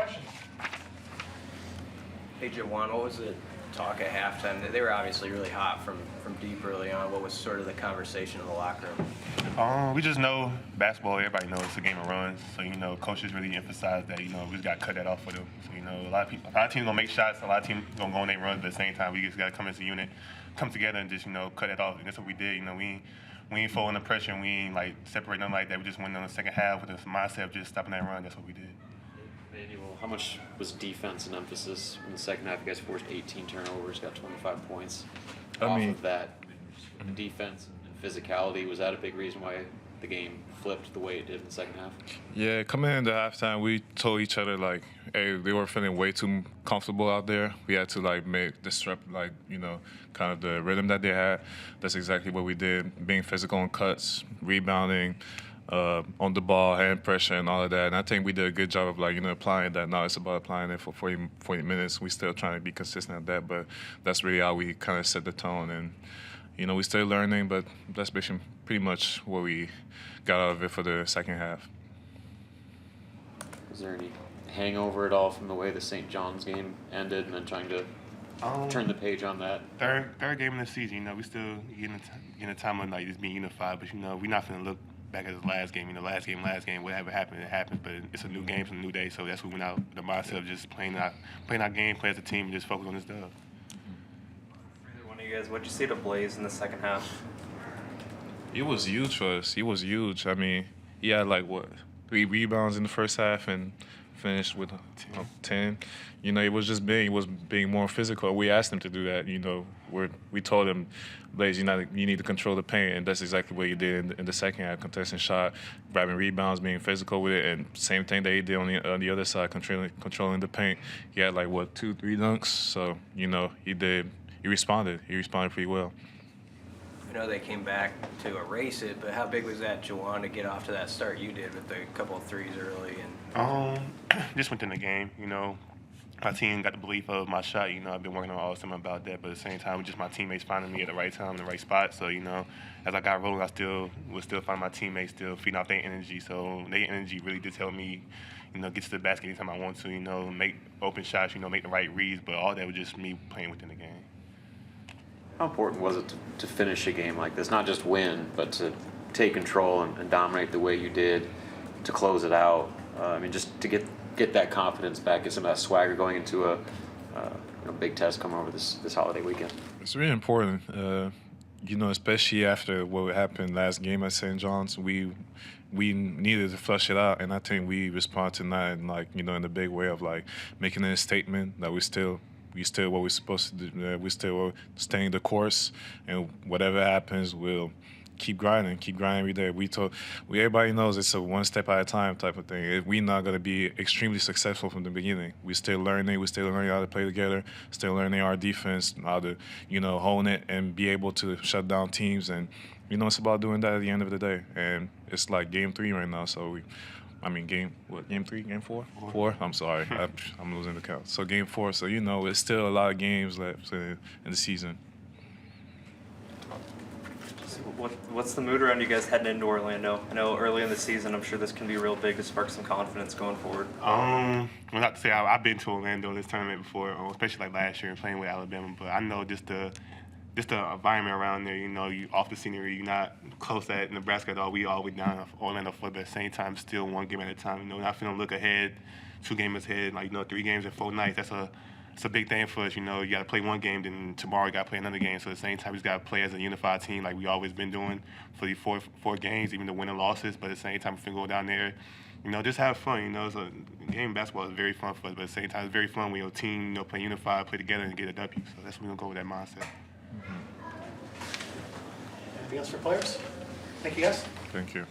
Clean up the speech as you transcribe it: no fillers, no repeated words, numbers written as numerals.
Questions? Hey, Juwan, what was the talk at halftime? They were obviously really hot from deep early on. What was sort of the conversation in the locker room? We just know basketball, everybody knows it's a game of runs. So, coaches really emphasize that, we just got to cut that off for them. So, a lot of teams going to make shots, a lot of teams going to go on their runs, but at the same time, we just got to come as a unit, come together and just, cut it off. And that's what we did. We ain't folding the pressure and we ain't, separating them like that. We just went on the second half with this mindset of just stopping that run. That's what we did. Emmanuel, how much was defense an emphasis in the second half? You guys forced 18 turnovers, got 25 points. Off of that, defense and physicality, was that a big reason why the game flipped the way it did in the second half? Yeah, coming into halftime, we told each other, hey, they were feeling way too comfortable out there. We had to, disrupt, kind of the rhythm that they had. That's exactly what we did, being physical on cuts, rebounding, on the ball, hand pressure, and all of that. And I think we did a good job of, applying that. Now it's about applying it for 40 minutes. We're still trying to be consistent at that, but that's really how we kind of set the tone. And, we're still learning, but that's pretty much what we got out of it for the second half. Was there any hangover at all from the way the St. John's game ended and then trying to turn the page on that? Third game in the season, we still getting a time of just being unified, but we're not going to look back at the last game. Last game, whatever happened, it happened. But it's a new game, it's a new day, so that's what we went out the mindset of just playing our game, play as a team, and just focus on this dub. Either one of you guys, what'd you see to Blaze in the second half? It was huge for us. He was huge. I mean, he had 3 rebounds in the first half and finished with 10. It was just he was being more physical. We asked him to do that. We told him, Blaze, you need to control the paint, and that's exactly what he did in the second half. Contesting shot, grabbing rebounds, being physical with it, and same thing that he did on the other side, controlling the paint. He had 2, 3 dunks. So he responded. He responded pretty well. I know they came back to erase it, but how big was that, Juwan, to get off to that start you did with a couple of threes early? And just within the game, my team got the belief of my shot. I've been working on all summer about that, but at the same time, just my teammates finding me at the right time, in the right spot. So, as I got rolling, I was still finding my teammates, still feeding off their energy. So their energy really did help me, get to the basket anytime I want to, make open shots, make the right reads. But all that was just me playing within the game. How important was it to finish a game like this? Not just win, but to take control and dominate the way you did, to close it out. Just to get that confidence back, get some of that swagger going into a big test coming over this holiday weekend. It's really important, especially after what happened last game at St. John's. We needed to flush it out, and I think we responded to that in a big way of making a statement that we still what we're supposed to do. We still staying the course, and whatever happens, we'll keep grinding every day. Everybody knows it's a one step at a time type of thing. We're not going to be extremely successful from the beginning. We're still learning how to play together, still learning our defense, how to, hone it and be able to shut down teams. And, it's about doing that at the end of the day. And it's game 3 right now, so game 3, game 4? 4? I'm sorry, I'm losing the count. So game 4, so it's still a lot of games left in the season. What's the mood around you guys heading into Orlando? I know early in the season, I'm sure this can be real big to spark some confidence going forward. Well, not to say I've been to Orlando in this tournament before, especially last year and playing with Alabama, but I know just the environment around there, you off the scenery, you're not close at Nebraska at all. We always down Orlando for, but at the same time, still one game at a time. Not feeling look ahead, 2 games ahead, 3 games in 4 nights. It's a big thing for us. You got to play one game, then tomorrow you got to play another game. So at the same time, you got to play as a unified team like we always been doing for the four games, even the winning losses. But at the same time, if we go down there, just have fun. It's a game of basketball is very fun for us, but at the same time, it's very fun when your team, play unified, play together, and get a W. So that's what we're going to go with that mindset. Anything else for players? Thank you, guys. Thank you.